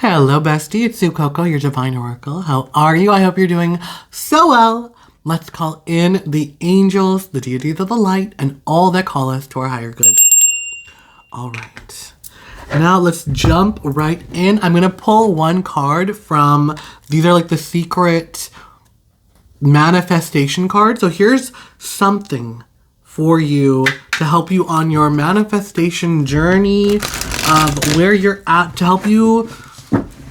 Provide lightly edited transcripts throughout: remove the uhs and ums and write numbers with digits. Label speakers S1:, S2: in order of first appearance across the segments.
S1: Hello, bestie. It's Sue Coco, your divine oracle. How are you? I hope you're doing so well. Let's call in the angels, the deities of the light, and all that call us to our higher good. All right. Now let's jump right in. I'm going to pull one card from, these are like the secret manifestation cards. So here's something for you to help you on your manifestation journey of where you're at, to help you,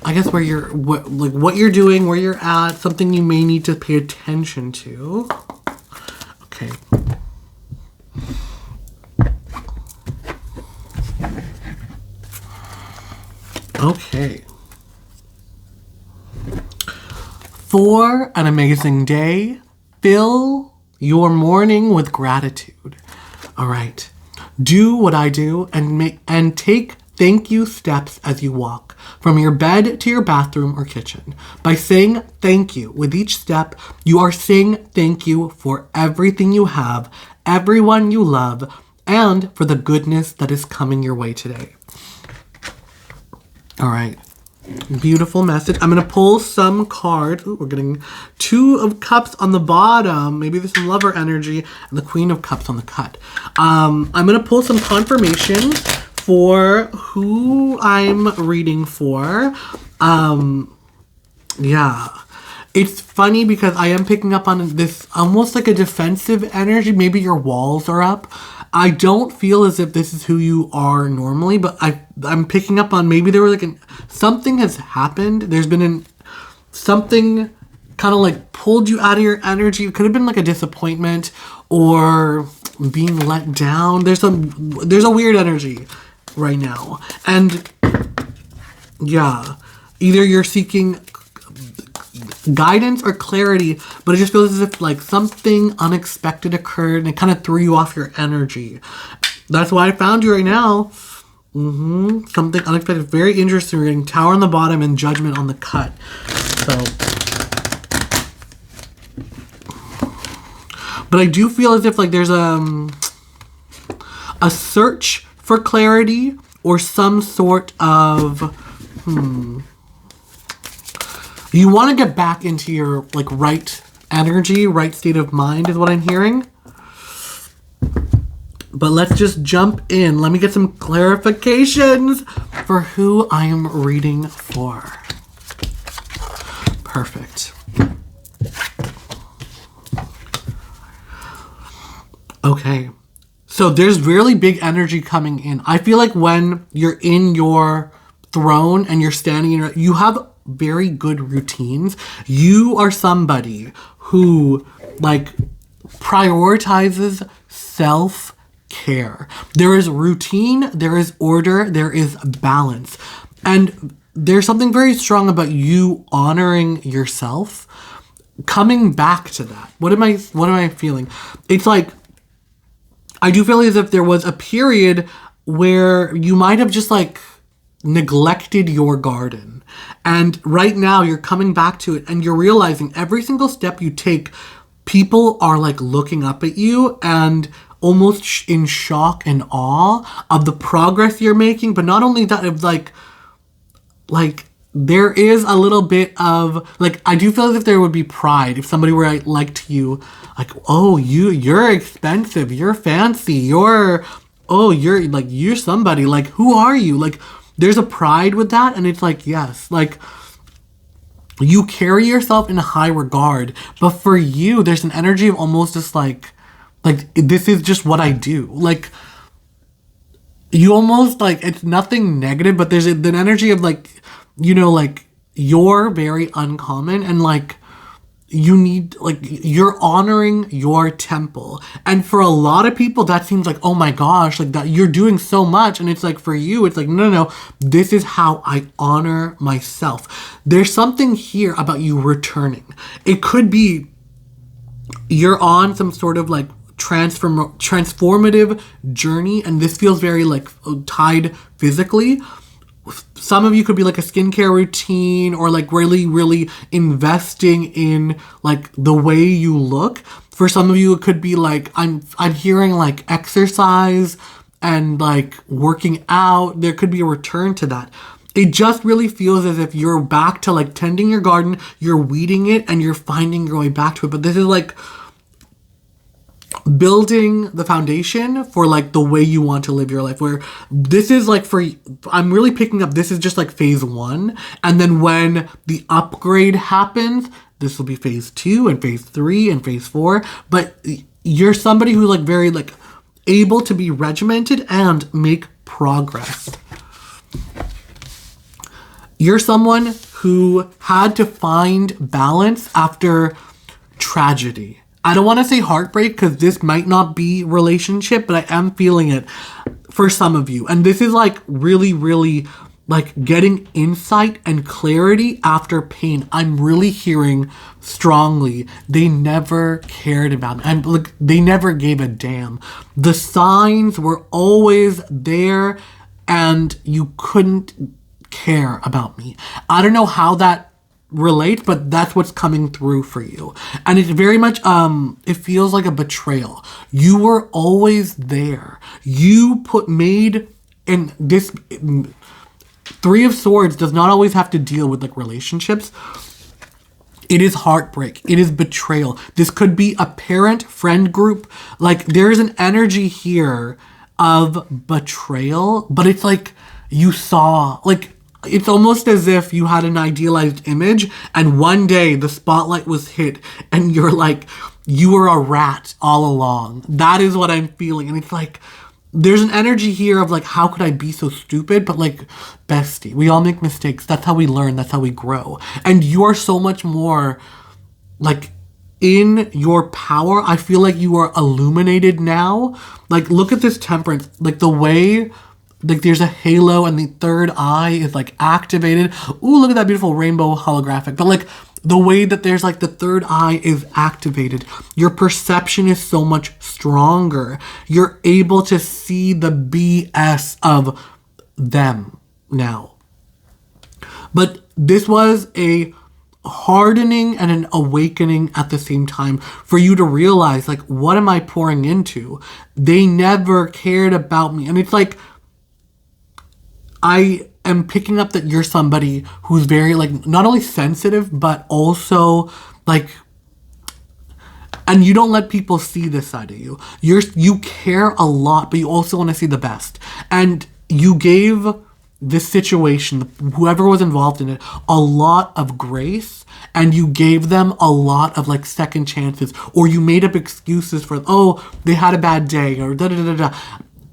S1: I guess, where you're, what you're doing, where you're at, something you may need to pay attention to. Okay. Okay. For an amazing day, fill your morning with gratitude. All right. Do what I do and take thank you steps as you walk from your bed to your bathroom or kitchen. By saying thank you with each step, you are saying thank you for everything you have, everyone you love, and for the goodness that is coming your way today. All right. Beautiful message. I'm going to pull some cards. Ooh, we're getting Two of Cups on the bottom. Maybe there's some lover energy. And the Queen of Cups on the cut. I'm going to pull some confirmation for who I'm reading for. Yeah. It's funny because I am picking up on this almost like a defensive energy. Maybe your walls are up. I don't feel as if this is who you are normally, but I'm picking up on maybe there was like something has happened. There's been something kind of like pulled you out of your energy. It could have been like a disappointment or being let down. There's a weird energy right now. And yeah, either you're seeking guidance or clarity, but it just feels as if like something unexpected occurred and it kind of threw you off your energy. That's why I found you right now. Something unexpected, very interesting. We're getting Tower on the bottom and Judgment on the cut. So, but I do feel as if like there's a search for clarity or some sort of you want to get back into your like right energy, right state of mind is what I'm hearing. But let's just jump in. Let me get some clarifications for who I am reading for. Perfect. Okay. So there's really big energy coming in. I feel like when you're in your throne and you're standing in you have very good routines. You are somebody who like prioritizes self-care. There is routine, there is order, there is balance. And there's something very strong about you honoring yourself. Coming back to that. What am I feeling? It's like I do feel as if there was a period where you might have just like neglected your garden. And right now you're coming back to it and you're realizing every single step you take, people are like looking up at you and almost in shock and awe of the progress you're making. But not only that, of like there is a little bit of like, I do feel as if there would be pride if somebody were like to you, like, oh, you're expensive, you're fancy, you're somebody, like, who are you? Like, there's a pride with that, and it's like, yes, like, you carry yourself in a high regard, but for you, there's an energy of almost just like, this is just what I do. Like, you almost, like, it's nothing negative, but there's an energy of, like, you know, like, you're very uncommon, and, like, you need, like, you're honoring your temple. And for a lot of people, that seems like, oh my gosh, like that you're doing so much. And it's like, for you, it's like, no, this is how I honor myself. There's something here about you returning. It could be you're on some sort of like transformative journey. And this feels very like tied physically. Some of you could be like a skincare routine or like really, really investing in like the way you look. For some of you, it could be like, I'm hearing like exercise and like working out. There could be a return to that. it just really feels as if you're back to like tending your garden, you're weeding it, and you're finding your way back to it. But this is like building the foundation for like the way you want to live your life, where this is like I'm really picking up, this is just like phase 1, and then when the upgrade happens, this will be phase 2 and phase 3 and phase 4. But you're somebody who's like very like able to be regimented and make progress. You're someone who had to find balance after tragedy. I don't want to say heartbreak because this might not be relationship, but I am feeling it for some of you. And this is like really, really like getting insight and clarity after pain. I'm really hearing strongly they never cared about me. And like they never gave a damn. The signs were always there and you couldn't care about me. I don't know how that relate, but that's what's coming through for you. And it's very much it feels like a betrayal. You were always there. You made in this 3 of Swords does not always have to deal with like relationships. It is heartbreak. It is betrayal. This could be a parent friend group. Like there's an energy here of betrayal, but it's like you saw like it's almost as if you had an idealized image and one day the spotlight was hit and you're like, you were a rat all along. That is what I'm feeling. And it's like, there's an energy here of like, how could I be so stupid? But like, bestie, we all make mistakes. That's how we learn. That's how we grow. And you are so much more like in your power. I feel like you are illuminated now. Like, look at this Temperance, like the way like there's a halo and the third eye is like activated. Ooh, look at that beautiful rainbow holographic. But like the way that there's like the third eye is activated. Your perception is so much stronger. You're able to see the BS of them now. But this was a hardening and an awakening at the same time for you to realize like, what am I pouring into? They never cared about me. And it's like, I am picking up that you're somebody who's very like not only sensitive but also like, and you don't let people see this side of you. You care a lot, but you also want to see the best. And you gave this situation, whoever was involved in it, a lot of grace, and you gave them a lot of like second chances, or you made up excuses for, oh, they had a bad day, or da da da da.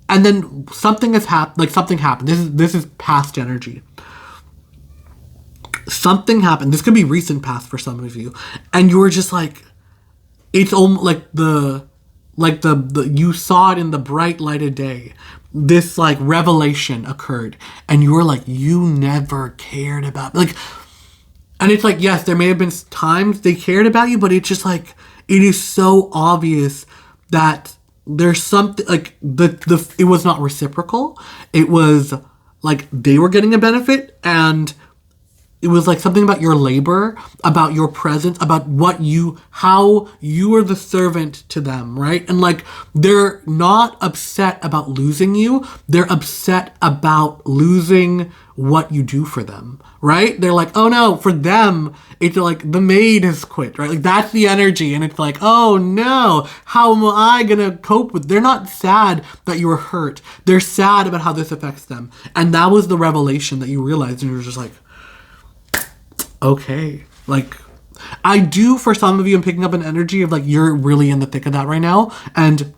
S1: And then something has happened, like something happened. This is past energy. Something happened. This could be recent past for some of you. And you were just like, it's almost like the you saw it in the bright light of day. This like revelation occurred. And you were like, you never cared about, like, and it's like, yes, there may have been times they cared about you, but it's just like, it is so obvious that there's something like it was not reciprocal. It was like they were getting a benefit, and it was like something about your labor, about your presence, about how you were the servant to them, right? And like they're not upset about losing you. They're upset about losing what you do for them, right? They're like, oh no, for them, it's like the maid has quit, right? Like that's the energy. And it's like, oh no, how am I gonna cope with? They're not sad that you were hurt. They're sad about how this affects them. And that was the revelation that you realized, and you were just like, okay. Like, I do, for some of you, I'm picking up an energy of like, you're really in the thick of that right now. And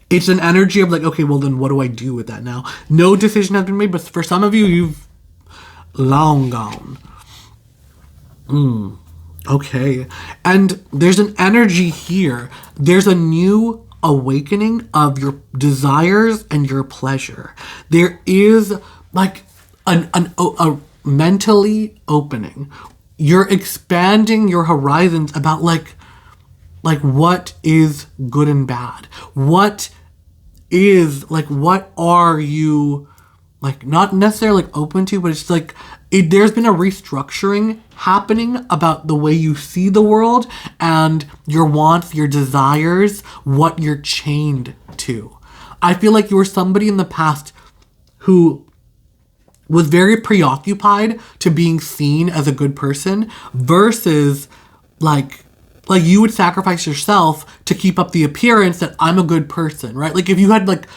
S1: it's an energy of like, okay, well then what do I do with that now? No decision has been made, but for some of you, you've long gone. Okay. And there's an energy here. There's a new awakening of your desires and your pleasure. There is like a mentally opening. You're expanding your horizons about like what is good and bad. What are you like not necessarily like open to, but it's like there's been a restructuring happening about the way you see the world and your wants, your desires, what you're chained to. I feel like you were somebody in the past who was very preoccupied to being seen as a good person versus like you would sacrifice yourself to keep up the appearance that I'm a good person, right? Like if you had like,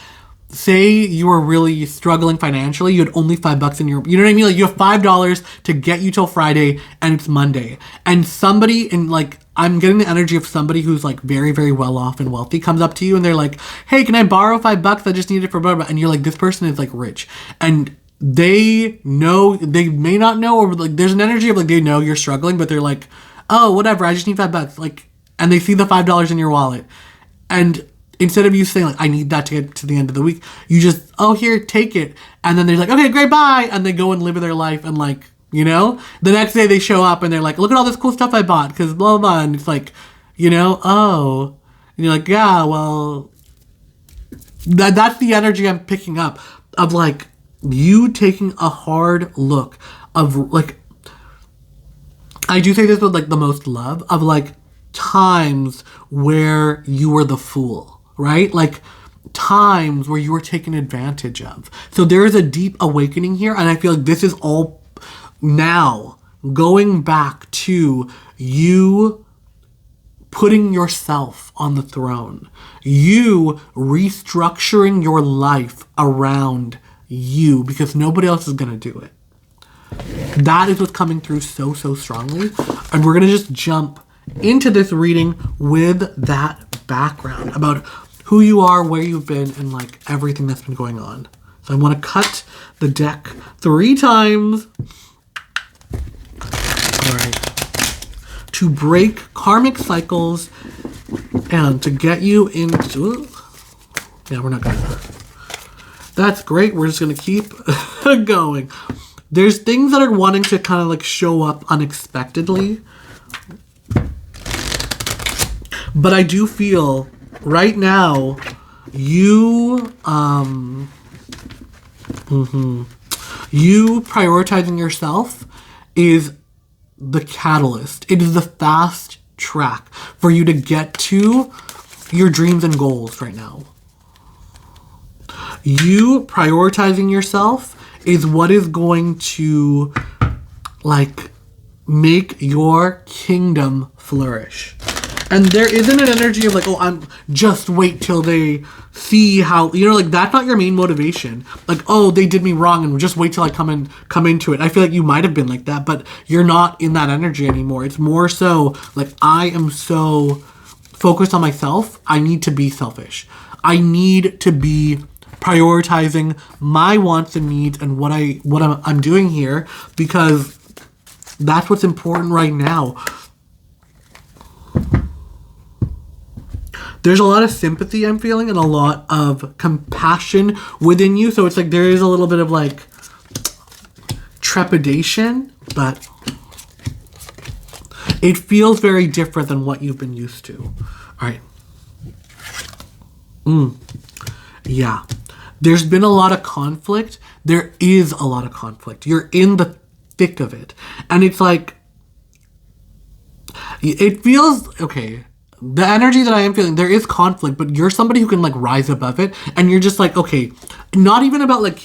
S1: say you were really struggling financially, you had only $5 in your, you know what I mean? Like you have $5 to get you till Friday and it's Monday. And somebody in like, I'm getting the energy of somebody who's like very, very well off and wealthy comes up to you and they're like, hey, can I borrow $5? I just need it for blah, blah. And you're like, this person is like rich. And they know, they may not know, or like there's an energy of like, they know you're struggling, but they're like, oh, whatever, I just need $5. Like, and they see the $5 in your wallet. And instead of you saying like, I need that to get to the end of the week, you just, oh, here, take it. And then they're like, okay, great, bye. And they go and live their life. And like, you know, the next day they show up and they're like, look at all this cool stuff I bought. Cause blah, blah. And it's like, you know, oh, and you're like, yeah, well, that's the energy I'm picking up of like you taking a hard look of like, I do say this with like the most love of like times where you were the fool, right? Like times where you were taken advantage of. So there is a deep awakening here. And I feel like this is all now going back to you putting yourself on the throne, you restructuring your life around you because nobody else is going to do it. That is what's coming through so, so strongly. And we're going to just jump into this reading with that background about who you are, where you've been, and like everything that's been going on. So I want to cut the deck 3 times. All right. To break karmic cycles and to get you into... Yeah, we're not going to... That's great. We're just going to keep going. There's things that are wanting to kind of like show up unexpectedly. But I do feel right now you you prioritizing yourself is the catalyst. It is the fast track for you to get to your dreams and goals right now. You prioritizing yourself is what is going to like make your kingdom flourish. And there isn't an energy of like, oh, I'm just wait till they see how, you know, like that's not your main motivation. Like, oh, they did me wrong and just wait till I come into it. I feel like you might have been like that, but you're not in that energy anymore. It's more so like, I am so focused on myself. I need to be selfish. I need to be prioritizing my wants and needs and what I'm doing here because that's what's important right now. There's a lot of sympathy I'm feeling and a lot of compassion within you. So it's like there is a little bit of like trepidation, but it feels very different than what you've been used to. All right. Yeah. There's been a lot of conflict. There is a lot of conflict. You're in the thick of it. And it's like, it feels, okay, the energy that I am feeling, there is conflict, but you're somebody who can like rise above it. And you're just like, okay, not even about like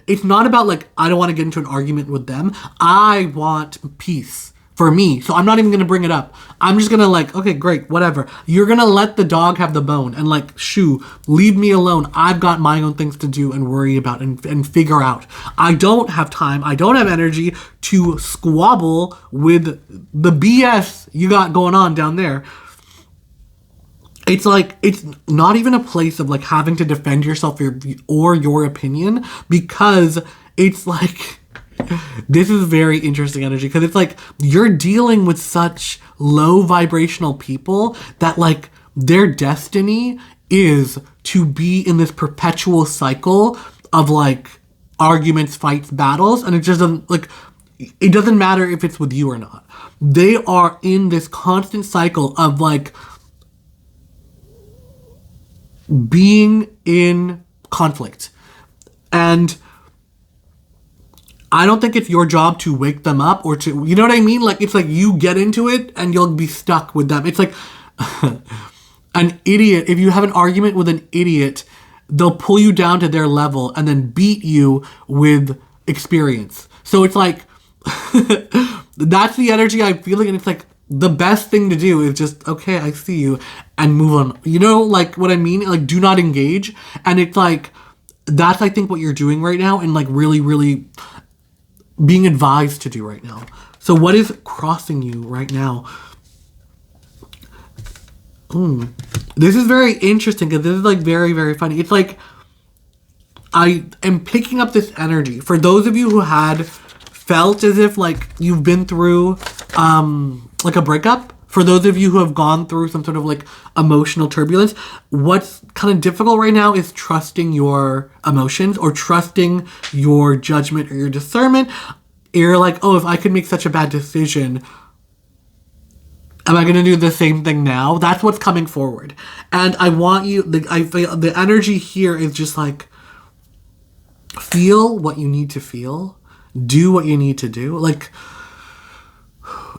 S1: it's not about like, I don't want to get into an argument with them. I want peace for me. So I'm not even going to bring it up. I'm just going to like, okay, great, whatever. You're going to let the dog have the bone and like, shoo, leave me alone. I've got my own things to do and worry about and figure out. I don't have time. I don't have energy to squabble with the BS you got going on down there. It's like, it's not even a place of like having to defend yourself or your opinion because it's like, this is very interesting energy because it's like you're dealing with such low vibrational people that like their destiny is to be in this perpetual cycle of like arguments, fights, battles, and it just doesn't like, it doesn't matter if it's with you or not. They are in this constant cycle of like being in conflict. And I don't think it's your job to wake them up or to, you know what I mean? Like, it's like you get into it and you'll be stuck with them. It's like an idiot. If you have an argument with an idiot, they'll pull you down to their level and then beat you with experience. So it's like, that's the energy I'm feeling, and it's like, the best thing to do is just, okay, I see you, and move on. You know, like, what I mean? Like, do not engage. And it's like, that's, I think, what you're doing right now, and, like, really, really being advised to do right now. So what is crossing you right now? This is very interesting, because this is, like, very, very funny. It's like, I am picking up this energy. For those of you who had felt as if, like, you've been through, like, a breakup, for those of you who have gone through some sort of, like, emotional turbulence, what's kind of difficult right now is trusting your emotions, or trusting your judgment or your discernment. You're like, oh, if I could make such a bad decision, am I going to do the same thing now? That's what's coming forward. And I want you, I feel the energy here is just like, feel what you need to feel. Do what you need to do. Like,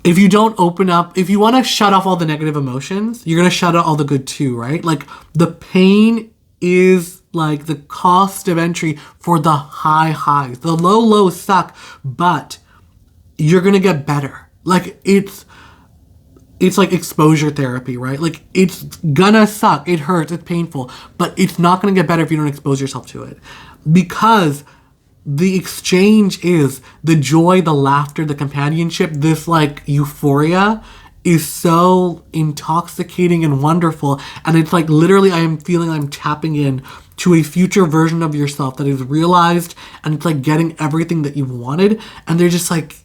S1: if you don't open up, if you want to shut off all the negative emotions, you're going to shut out all the good too, right? Like, the pain is like the cost of entry for the high highs. The low lows suck, but you're going to get better. Like, it's like exposure therapy, right? Like, it's gonna suck. It hurts. It's painful. But it's not gonna get better if you don't expose yourself to it. Because the exchange is the joy, the laughter, the companionship, this, like, euphoria is so intoxicating and wonderful. And it's like, literally, I am feeling I'm tapping in to a future version of yourself that is realized, and it's like getting everything that you've wanted. And they're just like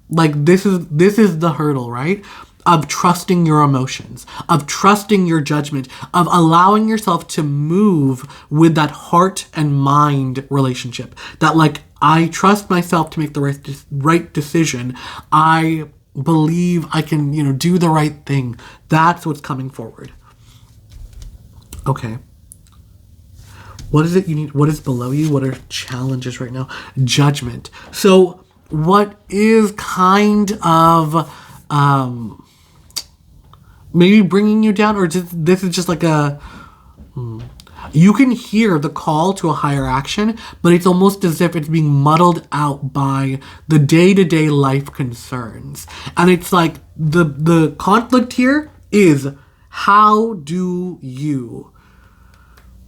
S1: this is the hurdle, right? Of trusting your emotions, of trusting your judgment, of allowing yourself to move with that heart and mind relationship. That, like, I trust myself to make the right decision. I believe I can, do the right thing. That's what's coming forward. Okay. What is it you need? What is below you? What are challenges right now? Judgment. So what is kind of maybe bringing you down, or just, this is just like a... You can hear the call to a higher action, but it's almost as if it's being muddled out by the day-to-day life concerns. And it's like, the conflict here is, how do you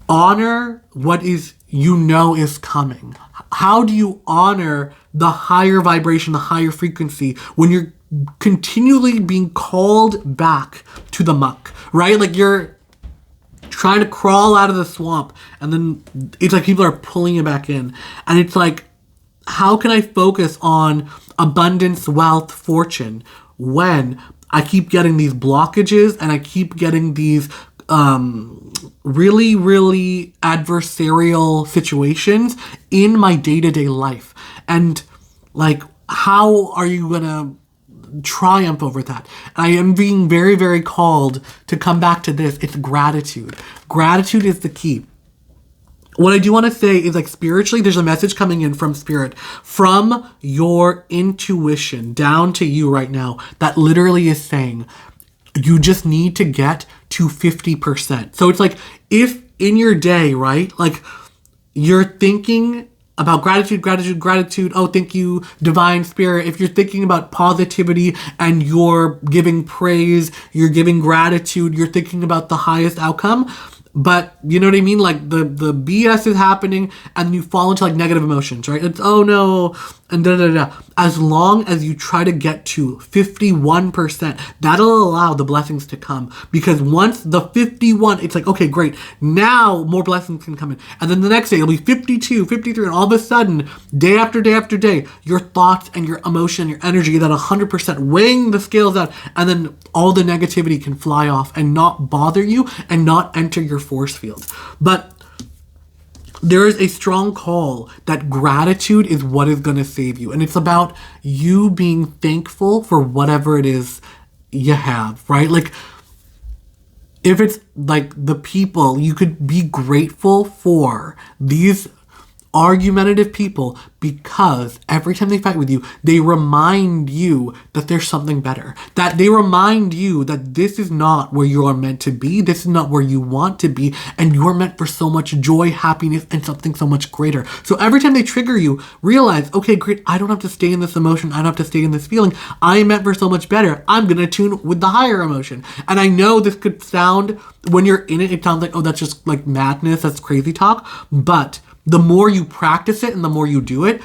S1: honor what is is coming? How do you honor the higher vibration, the higher frequency, when you're continually being called back to the muck, right? Like, you're trying to crawl out of the swamp, and then it's like people are pulling you back in. And it's like, how can I focus on abundance, wealth, fortune, when I keep getting these blockages, and I keep getting these really, really adversarial situations in my day-to-day life? And, like, how are you gonna triumph over that? I am being very, very called to come back to this. It's gratitude. Gratitude is the key. What I do want to say is, like, spiritually, there's a message coming in from spirit, from your intuition down to you right now, that literally is saying, you just need to get to 50%. So it's like, if in your day, right, like, you're thinking about gratitude, gratitude, gratitude. Oh, thank you, divine spirit. If you're thinking about positivity and you're giving praise, you're giving gratitude, you're thinking about the highest outcome. But you know what I mean? Like, the BS is happening, and you fall into, like, negative emotions, right? It's, oh no, and da-da-da. As long as you try to get to 51%, that'll allow the blessings to come. Because once the 51, it's like, okay, great, now more blessings can come in. And then the next day, it'll be 52, 53, and all of a sudden, day after day after day, your thoughts and your emotion, your energy is at 100%, weighing the scales out, and then all the negativity can fly off and not bother you and not enter your force field. But there is a strong call that gratitude is what is going to save you. And it's about you being thankful for whatever it is you have, right? Like, if it's like the people, you could be grateful for these argumentative people, because every time they fight with you, they remind you that there's something better. That they remind you that this is not where you are meant to be. This is not where you want to be. And you are meant for so much joy, happiness, and something so much greater. So every time they trigger you, realize, okay, great, I don't have to stay in this emotion. I don't have to stay in this feeling. I am meant for so much better. I'm going to tune with the higher emotion. And I know this could sound, when you're in it, it sounds like, oh, that's just like madness. That's crazy talk. But the more you practice it and the more you do it,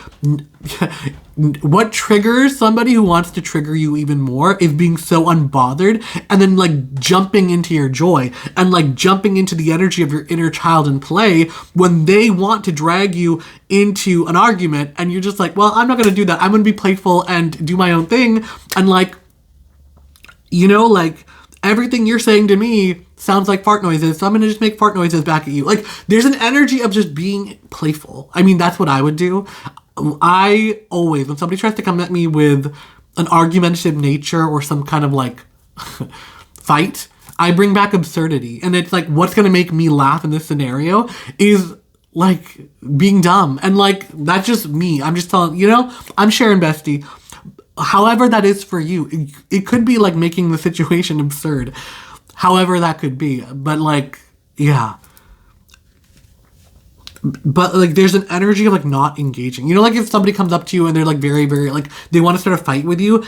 S1: what triggers somebody who wants to trigger you even more is being so unbothered and then like jumping into your joy and like jumping into the energy of your inner child in play when they want to drag you into an argument and you're just like, well, I'm not going to do that. I'm going to be playful and do my own thing. And like, you know, like everything you're saying to me sounds like fart noises, so I'm going to just make fart noises back at you. Like, there's an energy of just being playful. I mean, that's what I would do. I always, when somebody tries to come at me with an argumentative nature or some kind of, like, fight, I bring back absurdity. And it's like, what's going to make me laugh in this scenario is, like, being dumb. And, like, that's just me. I'm just telling, you know, I'm sharing bestie. However that is for you. It could be, like, making the situation absurd. However that could be. But, like, yeah. But, like, there's an energy of, like, not engaging. You know, like, if somebody comes up to you and they're, like, very, very, like, they want to start a fight with you,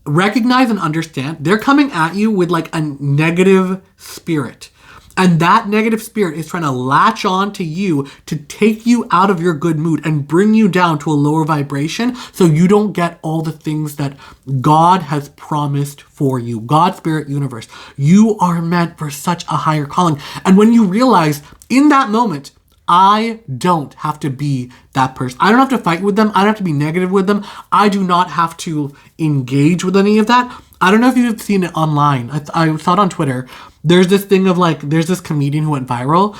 S1: recognize and understand they're coming at you with, like, a negative spirit. And that negative spirit is trying to latch on to you to take you out of your good mood and bring you down to a lower vibration so you don't get all the things that God has promised for you. God, spirit, universe. You are meant for such a higher calling. And when you realize in that moment, I don't have to be that person. I don't have to fight with them. I don't have to be negative with them. I do not have to engage with any of that. I don't know if you've seen it online. I saw it on Twitter. There's this thing of like, there's this comedian who went viral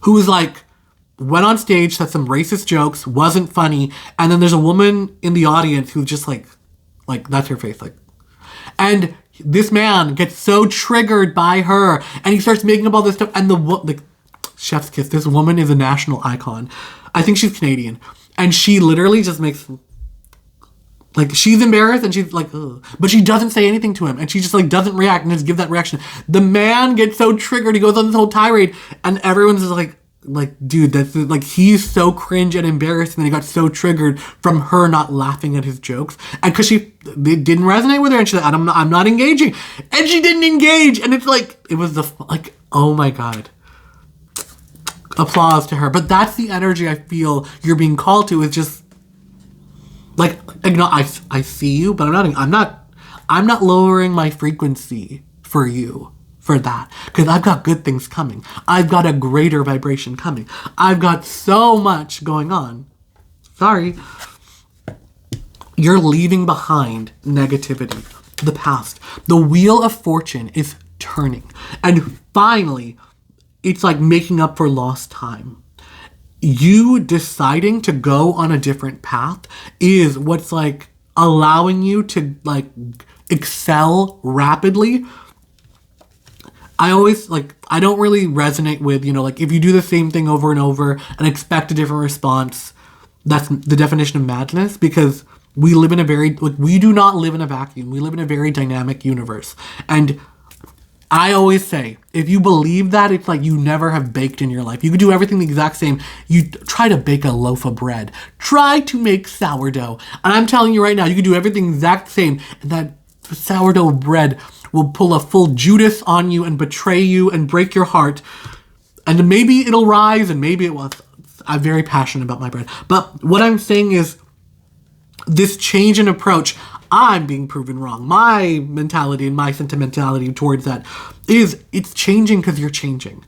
S1: who was like, went on stage, said some racist jokes, wasn't funny. And then there's a woman in the audience who's just like, that's her face. Like, and this man gets so triggered by her and he starts making up all this stuff. And the chef's kiss, this woman is a national icon. I think she's Canadian. And she literally just makes, like, she's embarrassed and she's like, ugh. But she doesn't say anything to him. And she just, like, doesn't react and just give that reaction. The man gets so triggered. He goes on this whole tirade. And everyone's just like, dude, that's, like, he's so cringe and embarrassed. And then he got so triggered from her not laughing at his jokes. And because it didn't resonate with her. And she's like, I'm not engaging. And she didn't engage. And it's like, it was like, oh my God. Applause to her. But that's the energy I feel you're being called to, is just, like, I see you, but I'm not lowering my frequency for you for that, because I've got good things coming. I've got a greater vibration coming. I've got so much going on. Sorry. You're leaving behind negativity, the past. The wheel of fortune is turning, and finally, it's like making up for lost time. You deciding to go on a different path is what's like allowing you to like excel rapidly. I always like, I don't really resonate with, you know, like if you do the same thing over and over and expect a different response, that's the definition of madness, because we live in a very, like, we do not live in a vacuum. We live in a very dynamic universe. And I always say, if you believe that, it's like you never have baked in your life. You could do everything the exact same. You try to bake a loaf of bread. Try to make sourdough. And I'm telling you right now, you could do everything exact same. And that sourdough bread will pull a full Judas on you and betray you and break your heart. And maybe it'll rise and maybe it won't. I'm very passionate about my bread. But what I'm saying is, this change in approach, I'm being proven wrong. My mentality and my sentimentality towards that is, it's changing because you're changing.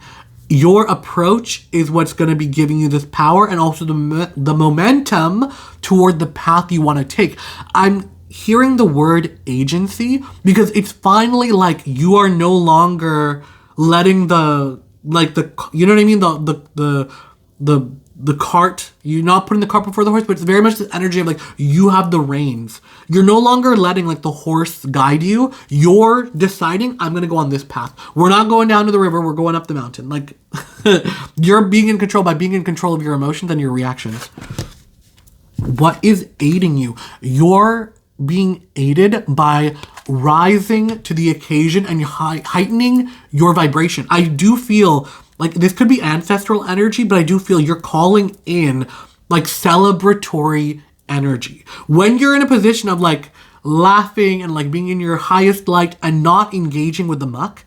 S1: Your approach is what's going to be giving you this power and also the momentum toward the path you want to take. I'm hearing the word agency because it's finally like you are no longer letting you know what I mean? the cart, you're not putting the cart before the horse, but it's very much the energy of like you have the reins. You're no longer letting like the horse guide you. You're deciding, I'm gonna go on this path. We're not going down to the river, we're going up the mountain. Like you're being in control by being in control of your emotions and your reactions. What is aiding you? You're being aided by rising to the occasion and heightening your vibration. I do feel like this could be ancestral energy, but I do feel you're calling in like celebratory energy. When you're in a position of like laughing and like being in your highest light and not engaging with the muck,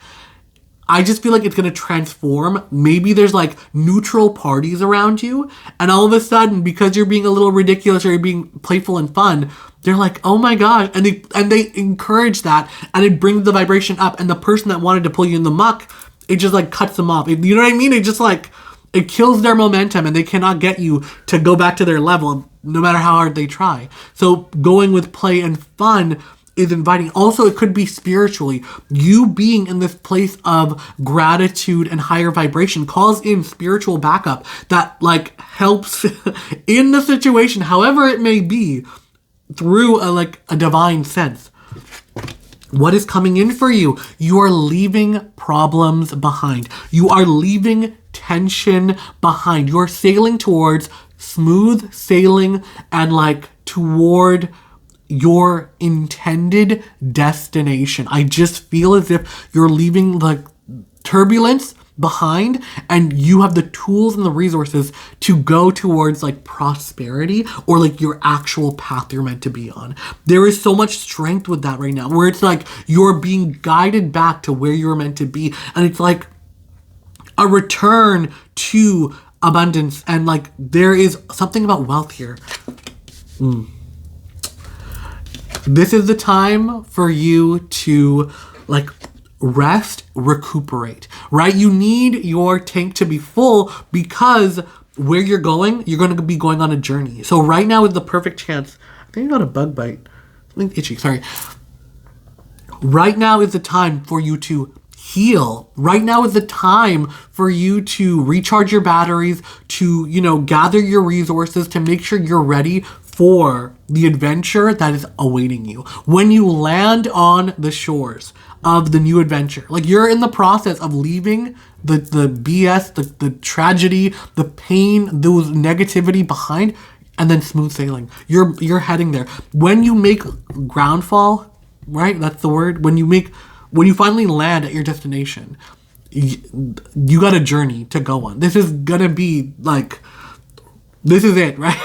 S1: I just feel like it's going to transform. Maybe there's like neutral parties around you, and all of a sudden, because you're being a little ridiculous or you're being playful and fun, they're like, oh my gosh. And they encourage that, and it brings the vibration up, and the person that wanted to pull you in the muck, it just like cuts them off. You know what I mean? It just like, it kills their momentum, and they cannot get you to go back to their level no matter how hard they try. So going with play and fun is inviting. Also, it could be spiritually. You being in this place of gratitude and higher vibration calls in spiritual backup that like helps in the situation, however it may be, through a divine sense. What is coming in for you? You are leaving problems behind. You are leaving tension behind. You're sailing towards smooth sailing and like toward your intended destination. I just feel as if you're leaving the turbulence behind, and you have the tools and the resources to go towards like prosperity or like your actual path you're meant to be on. There is so much strength with that right now, where it's like you're being guided back to where you're meant to be, and it's like a return to abundance. And like there is something about wealth here. This is the time for you to like rest, recuperate, right? You need your tank to be full, because where you're going to be going on a journey. So right now is the perfect chance. I think I got a bug bite. Something itchy, sorry. Right now is the time for you to heal. Right now is the time for you to recharge your batteries, to, gather your resources, to make sure you're ready for the adventure that is awaiting you. When you land on the shores of the new adventure, like you're in the process of leaving the BS, the tragedy, the pain, those negativity behind, and then smooth sailing. You're heading there. When you make groundfall, right? That's the word. When you finally land at your destination, you got a journey to go on. This is gonna be like, this is it, right?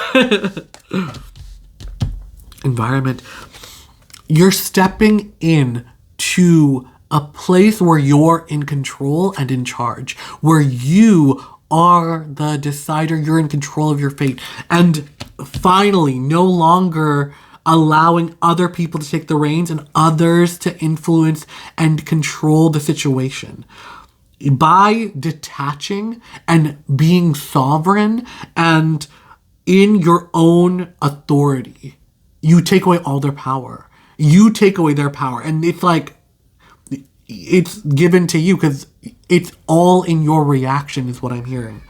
S1: Environment. You're stepping in to a place where you're in control and in charge, where you are the decider, you're in control of your fate, and finally no longer allowing other people to take the reins and others to influence and control the situation. By detaching and being sovereign and in your own authority, you take away all their power. You take away their power. And it's like, it's given to you because it's all in your reaction is what I'm hearing.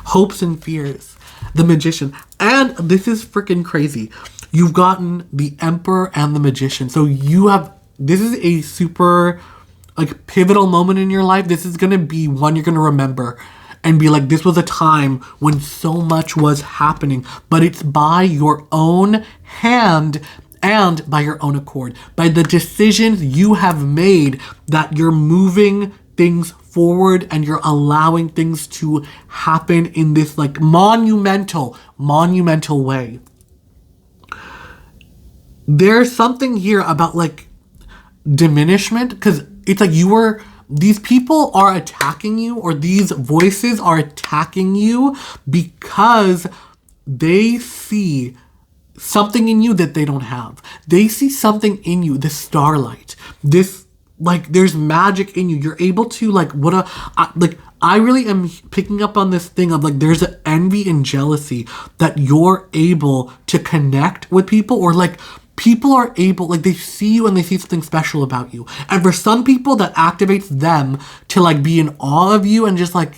S1: Hopes and fears. The Magician. And this is freaking crazy. You've gotten the Emperor and the Magician. So this is a super like pivotal moment in your life. This is going to be one you're going to remember and be like, this was a time when so much was happening, but it's by your own hand and by your own accord, by the decisions you have made, that you're moving things forward and you're allowing things to happen in this like monumental way. There's something here about like diminishment, because it's like these people are attacking you, or these voices are attacking you because they see something in you that they don't have. They see something in you, this starlight, this like there's magic in you. You're able to I really am picking up on this thing of like there's an envy and jealousy that you're able to connect with people, or like people are able, like, they see you and they see something special about you. And for some people, that activates them to, like, be in awe of you and just, like,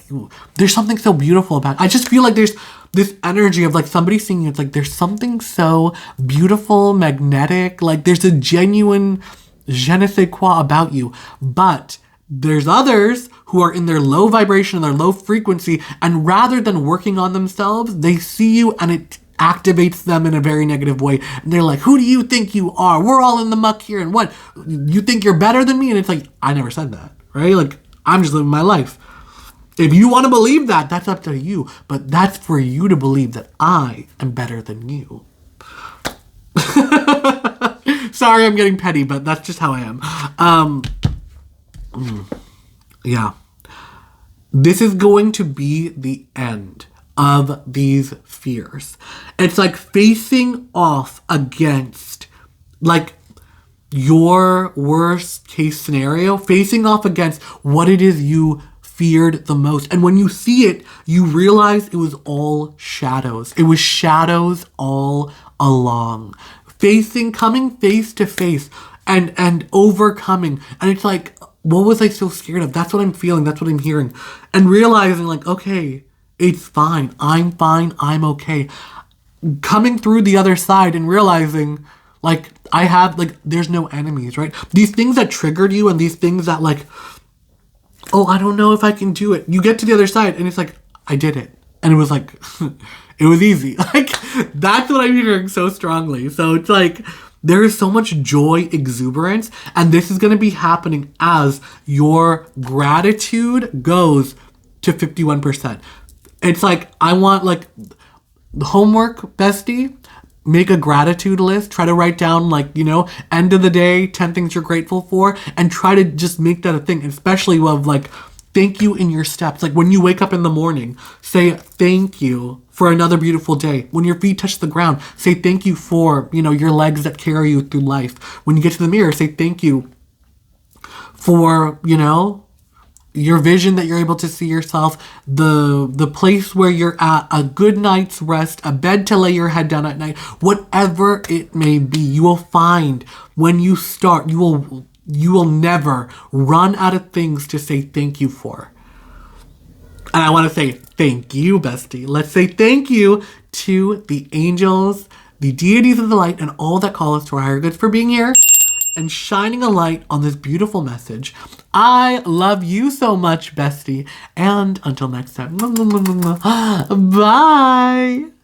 S1: there's something so beautiful about it. I just feel like there's this energy of, like, somebody seeing you. It's like there's something so beautiful, magnetic. Like, there's a genuine je ne sais quoi about you. But there's others who are in their low vibration, their low frequency, and rather than working on themselves, they see you and it activates them in a very negative way. And they're like, who do you think you are? We're all in the muck here. And what? You think you're better than me? And it's like, I never said that, right? Like, I'm just living my life. If you want to believe that, that's up to you. But that's for you to believe that I am better than you. Sorry, I'm getting petty, but that's just how I am. Yeah. This is going to be the end of these fears. It's like facing off against, like, your worst case scenario, facing off against what it is you feared the most. And when you see it, you realize it was all shadows. It was shadows all along. Coming face to face and overcoming. And it's like, what was I so scared of? That's what I'm feeling. That's what I'm hearing. And realizing, like, okay, it's fine. I'm okay. Coming through the other side and realizing, like, there's no enemies, right? These things that triggered you and these things that, like, oh, I don't know if I can do it. You get to the other side and it's like, I did it. And it was like, it was easy. Like, that's what I'm hearing so strongly. So it's like, there is so much joy, exuberance, and this is going to be happening as your gratitude goes to 51%. It's like, I want, like, the homework, bestie, make a gratitude list. Try to write down, like, end of the day, 10 things you're grateful for, and try to just make that a thing, especially of, like, thank you in your steps. Like, when you wake up in the morning, say thank you for another beautiful day. When your feet touch the ground, say thank you for, your legs that carry you through life. When you get to the mirror, say thank you for, your vision that you're able to see yourself, the place where you're at, a good night's rest, a bed to lay your head down at night, whatever it may be. You will find when you start, you will never run out of things to say thank you for. And I want to say thank you, bestie. Let's say thank you to the angels, the deities of the light, and all that call us to our higher good for being here and shining a light on this beautiful message. I love you so much, bestie. And until next time, bye.